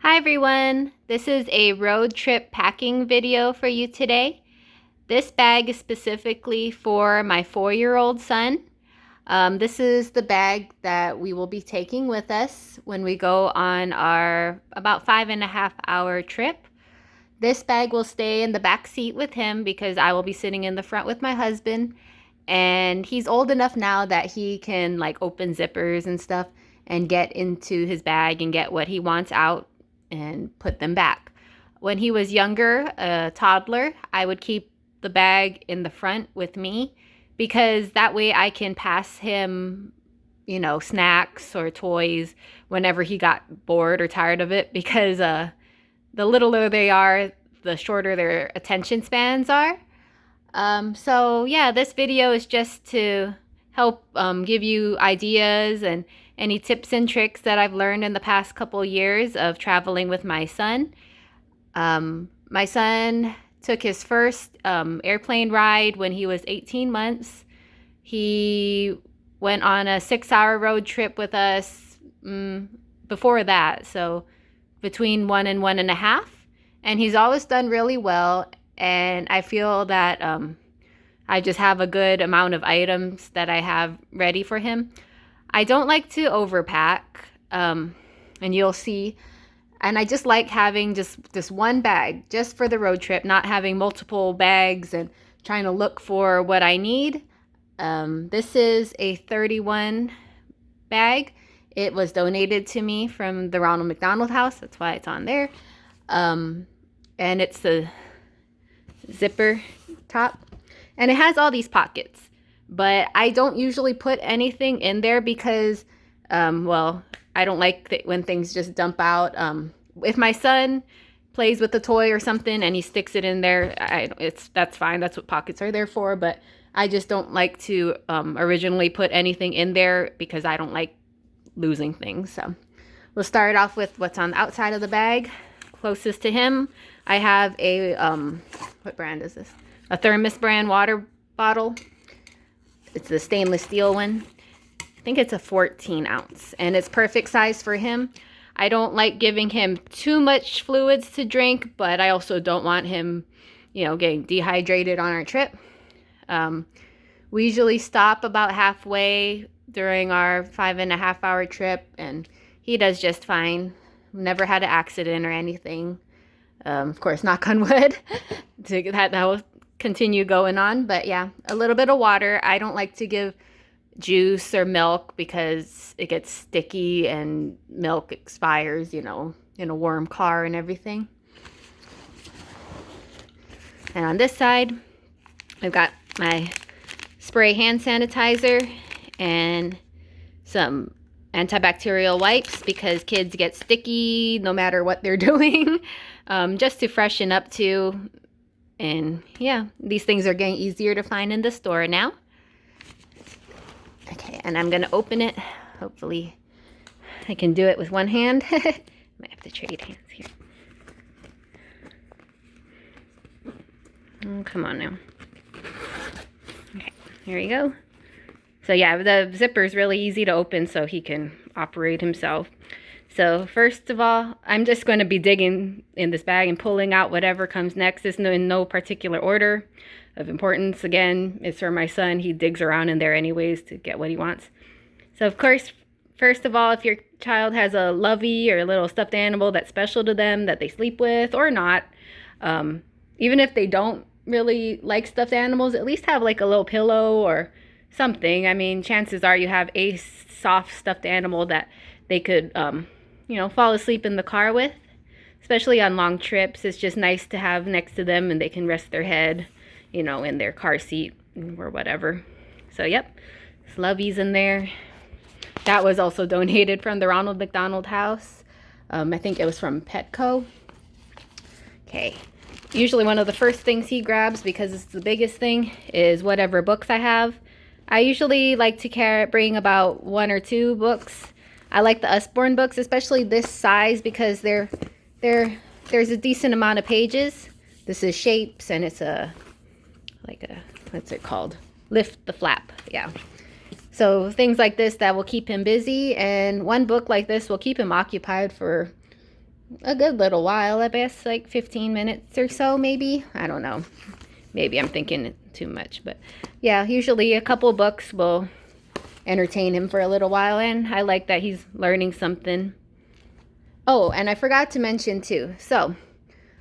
Hi everyone, this is a road trip packing video for you today. This bag is specifically for my 4-year-old son. This is the bag that we will be taking with us when we go on our about 5.5-hour trip. This bag will stay in the back seat with him because I will be sitting in the front with my husband, and he's old enough now that he can like open zippers and stuff and get into his bag and get what he wants out and put them back. When he was younger, a toddler, I would keep the bag in the front with me because that way I can pass him, snacks or toys whenever he got bored or tired of it, because the littler they are, the shorter their attention spans are. So yeah, this video is just to help give you ideas and any tips and tricks that I've learned in the past couple years of traveling with my son. My son took his first airplane ride when he was 18 months. He went on a 6-hour road trip with us before that, so between 1 and 1.5. And he's always done really well. And I feel that I just have a good amount of items that I have ready for him. I don't like to overpack, and you'll see. And I just like having just this one bag just for the road trip, not having multiple bags and trying to look for what I need. This is a 31 bag. It was donated to me from the Ronald McDonald House. That's why it's on there. And it's the zipper top, and it has all these pockets, but I don't usually put anything in there because I don't like when things just dump out. If my son plays with a toy or something and he sticks it in there, that's fine. That's what pockets are there for. But I just don't like to originally put anything in there because I don't like losing things. So we'll start off with what's on the outside of the bag. Closest to him, I have a what brand is this? A Thermos brand water bottle. It's the stainless steel one. I think it's a 14 ounce, and it's perfect size for him. I don't like giving him too much fluids to drink, but I also don't want him, getting dehydrated on our trip. We usually stop about halfway during our 5.5-hour trip, and he does just fine. Never had an accident or anything. Of course, knock on wood. that will continue going on. But yeah, a little bit of water. I don't like to give juice or milk because it gets sticky and milk expires, in a warm car and everything. And on this side, I've got my spray hand sanitizer and some antibacterial wipes because kids get sticky no matter what they're doing, just to freshen up too. And yeah, these things are getting easier to find in the store now. Okay, and I'm gonna open it. Hopefully I can do it with one hand. Might have to trade hands here. Oh, come on now. Okay, here we go. So yeah, the zipper is really easy to open so he can operate himself. So first of all, I'm just going to be digging in this bag and pulling out whatever comes next. It's in no particular order of importance. Again, it's for my son. He digs around in there anyways to get what he wants. So of course, first of all, if your child has a lovey or a little stuffed animal that's special to them that they sleep with or not, even if they don't really like stuffed animals, at least have like a little pillow or something. I mean, chances are you have a soft stuffed animal that they could, fall asleep in the car with, especially on long trips. It's just nice to have next to them and they can rest their head, in their car seat or whatever. So, yep, Lovey's in there. That was also donated from the Ronald McDonald House. I think it was from Petco. Okay. Usually one of the first things he grabs, because it's the biggest thing, is whatever books I have. I usually like to bring about 1 or 2 books. I like the Usborne books, especially this size, because there's a decent amount of pages. This is shapes, and it's what's it called? Lift the flap, yeah. So things like this that will keep him busy, and one book like this will keep him occupied for a good little while, I guess, like 15 minutes or so, maybe. I don't know. Maybe I'm thinking too much, but yeah, usually a couple books will entertain him for a little while, and I like that he's learning something. Oh, and I forgot to mention too. So,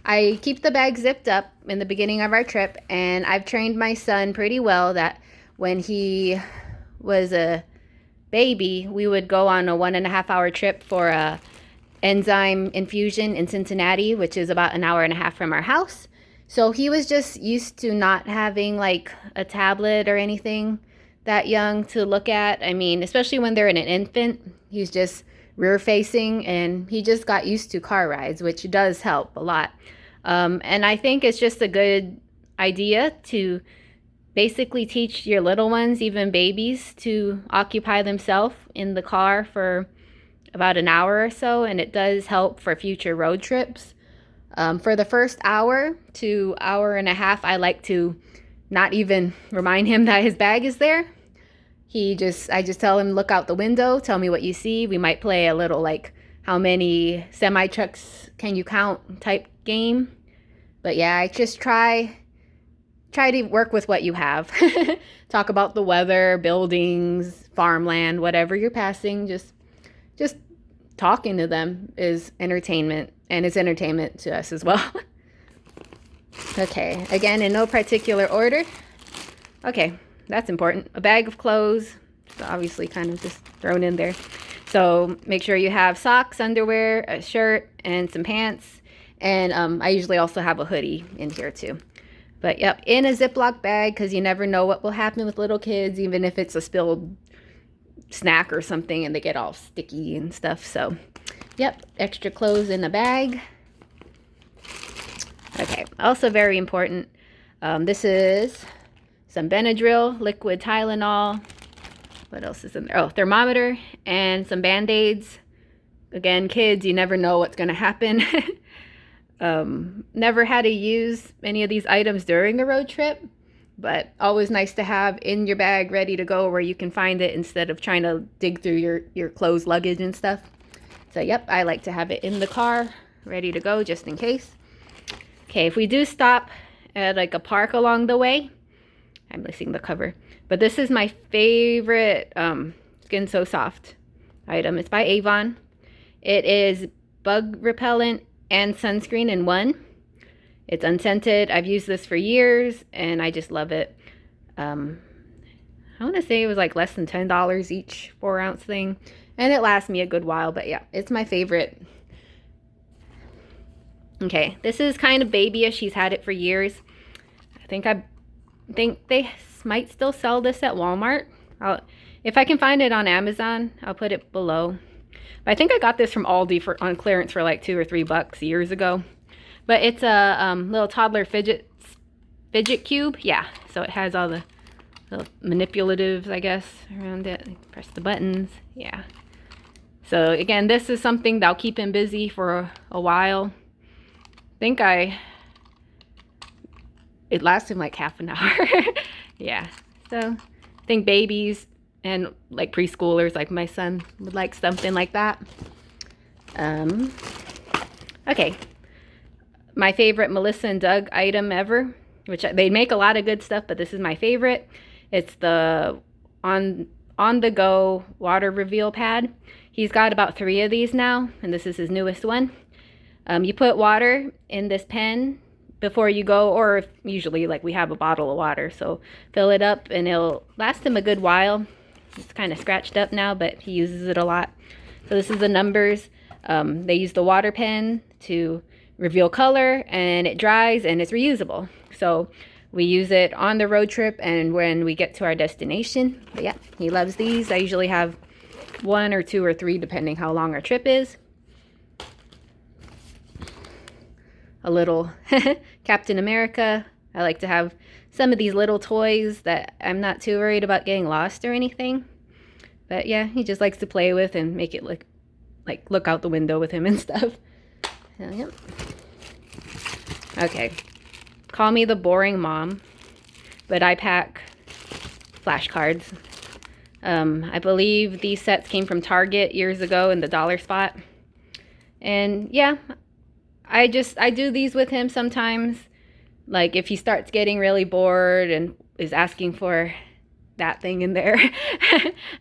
I keep the bag zipped up in the beginning of our trip, and I've trained my son pretty well that when he was a baby, we would go on a 1.5 hour trip for a enzyme infusion in Cincinnati, which is about an hour and a half from our house. So he was just used to not having like a tablet or anything that young to look at. I mean, especially when they're in an infant, he's just rear facing, and he just got used to car rides, which does help a lot. And I think it's just a good idea to basically teach your little ones, even babies, to occupy themselves in the car for about an hour or so, and it does help for future road trips. For the first hour to hour and a half, I like to not even remind him that his bag is there. I just tell him, look out the window, tell me what you see. We might play a little like how many semi trucks can you count type game. But yeah, I just try to work with what you have. Talk about the weather, buildings, farmland, whatever you're passing. Just talking to them is entertainment, and it's entertainment to us as well. Okay, again, in no particular order. Okay, that's important. A bag of clothes, obviously kind of just thrown in there. So make sure you have socks, underwear, a shirt, and some pants. And I usually also have a hoodie in here too. But yep, in a Ziploc bag, because you never know what will happen with little kids, even if it's a spilled snack or something and they get all sticky and stuff. So yep, extra clothes in a bag. Okay, also very important, this is some Benadryl, liquid Tylenol. What else is in there? Oh, thermometer and some Band-Aids. Again, kids, you never know what's going to happen. Never had to use any of these items during the road trip, but always nice to have in your bag ready to go where you can find it instead of trying to dig through your clothes luggage and stuff. So yep, I like to have it in the car ready to go just in case. Okay, if we do stop at like a park along the way, I'm missing the cover, but this is my favorite Skin So Soft item. It's by Avon. It is bug repellent and sunscreen in one. It's unscented. I've used this for years and I just love it. I want to say it was like less than $10 each 4-ounce thing, and it lasts me a good while. But yeah, it's my favorite. Okay, this is kind of babyish. He's had it for years. I think they might still sell this at Walmart. If I can find it on Amazon, I'll put it below. But I think I got this from Aldi on clearance for like $2 or $3 years ago. But it's a little toddler fidget cube. Yeah, so it has all the manipulatives, I guess, around it. Press the buttons. Yeah. So again, this is something that'll keep him busy for a while. I think it lasts him like half an hour. Yeah. So I think babies and like preschoolers like my son would like something like that. Okay. My favorite Melissa and Doug item ever, which they make a lot of good stuff, but this is my favorite. It's the on the go water reveal pad. He's got about 3 of these now, and this is his newest one. You put water in this pen before you go, or usually like we have a bottle of water, so fill it up and it'll last him a good while. It's kind of scratched up now, but he uses it a lot. So this is the numbers. They use the water pen to reveal color, and it dries and it's reusable. So we use it on the road trip and when we get to our destination. But yeah, he loves these. I usually have 1 or 2 or 3 depending how long our trip is. A little Captain America. I like to have some of these little toys that I'm not too worried about getting lost or anything. But yeah, he just likes to play with and make it look out the window with him and stuff. So, yep. Okay. Call me the boring mom, but I pack flashcards. I believe these sets came from Target years ago in the dollar spot. And yeah, I do these with him sometimes. Like if he starts getting really bored and is asking for that thing in there,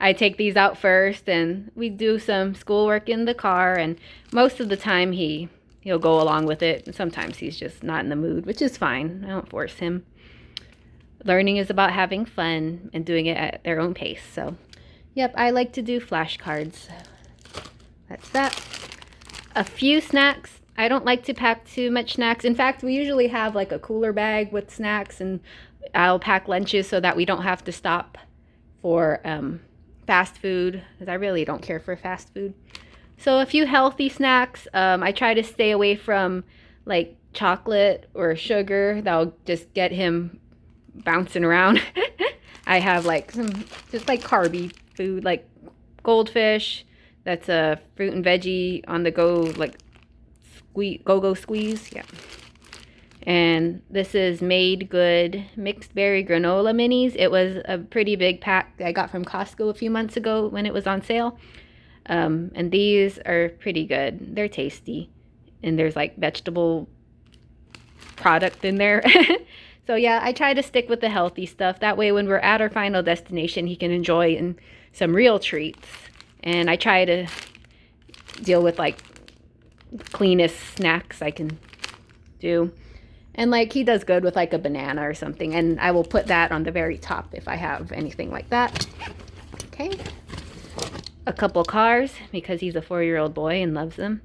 I take these out first and we do some schoolwork in the car, and most of the time he'll go along with it. And sometimes he's just not in the mood, which is fine. I don't force him. Learning is about having fun and doing it at their own pace. So, yep, I like to do flashcards. That's that. A few snacks. I don't like to pack too much snacks. In fact, we usually have like a cooler bag with snacks, and I'll pack lunches so that we don't have to stop for fast food, because I really don't care for fast food. So a few healthy snacks. I try to stay away from like chocolate or sugar. That'll just get him bouncing around. I have like some just like carby food, like goldfish. That's a fruit and veggie on the go, like go squeeze. Yeah. And this is Made Good mixed berry granola minis. It was a pretty big pack that I got from Costco a few months ago when it was on sale. And these are pretty good. They're tasty, and there's like vegetable product in there. So yeah, I try to stick with the healthy stuff. That way when we're at our final destination, he can enjoy some real treats. And I try to deal with like cleanest snacks I can do. And like he does good with like a banana or something, and I will put that on the very top if I have anything like that. Okay. A couple cars, because he's a 4-year-old boy and loves them.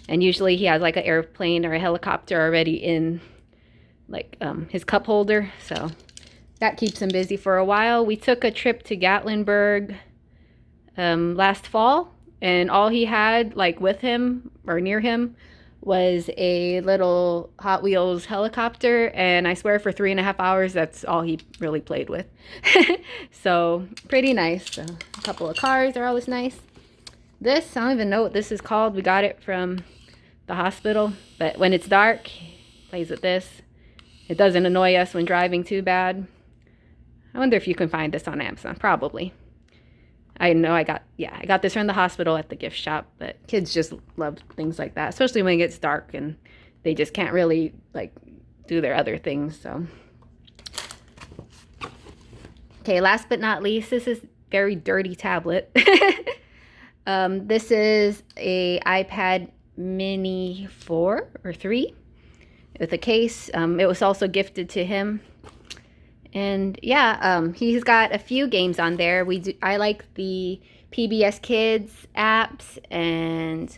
And usually he has like an airplane or a helicopter already in like his cup holder, so that keeps him busy for a while. We took a trip to Gatlinburg last fall, and all he had like with him or near him was a little Hot Wheels helicopter, and I swear for 3.5 hours that's all he really played with. So pretty nice. So a couple of cars are always nice. This, I don't even know what this is called. We got it from the hospital, but when it's dark, he plays with this. It doesn't annoy us when driving too bad. I wonder if you can find this on Amazon. Probably. I know I got this from the hospital at the gift shop, but kids just love things like that, especially when it gets dark and they just can't really like do their other things. So okay, last but not least, this is very dirty tablet. This is a iPad mini 4 or 3 with a case. It was also gifted to him. And yeah, he's got a few games on there. I like the PBS Kids apps, and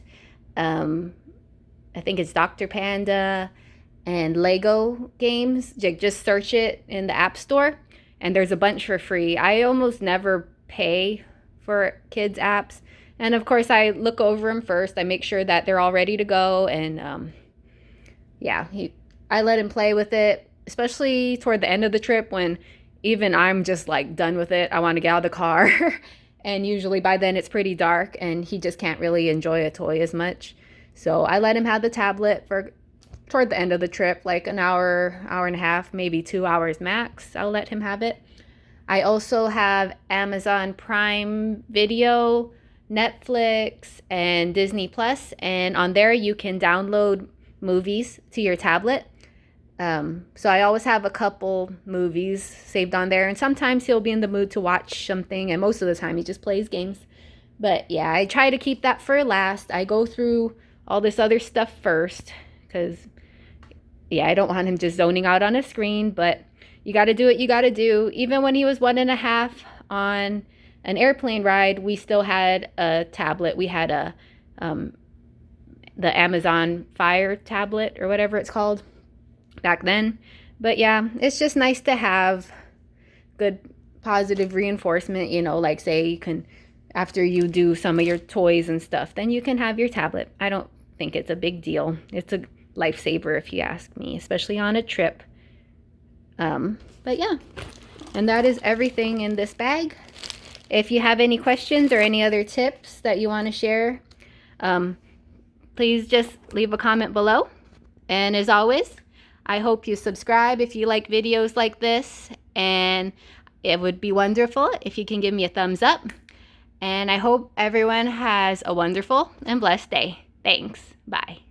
I think it's Dr. Panda and Lego games. Just search it in the App Store, and there's a bunch for free. I almost never pay for kids apps, and of course I look over them first. I make sure that they're all ready to go, and yeah, I let him play with it, especially toward the end of the trip when even I'm just like done with it. I want to get out of the car. And usually by then it's pretty dark and he just can't really enjoy a toy as much. So I let him have the tablet for toward the end of the trip, like an hour, hour and a half, maybe 2 hours max. I'll let him have it. I also have Amazon Prime Video, Netflix, and Disney Plus, and on there you can download movies to your tablet. So I always have a couple movies saved on there, and sometimes he'll be in the mood to watch something, and most of the time he just plays games. But yeah, I try to keep that for last. I go through all this other stuff first, because yeah, I don't want him just zoning out on a screen, but you got to do what you got to do. Even when he was 1.5 on an airplane ride, we still had a tablet. We had the Amazon Fire tablet or whatever it's called back then. But yeah, it's just nice to have good positive reinforcement, you know, like say you can, after you do some of your toys and stuff, then you can have your tablet. I don't think it's a big deal. It's a lifesaver if you ask me, especially on a trip. But yeah, and that is everything in this bag. If you have any questions or any other tips that you want to share, please just leave a comment below. And as always, I hope you subscribe if you like videos like this, and it would be wonderful if you can give me a thumbs up. And I hope everyone has a wonderful and blessed day. Thanks. Bye.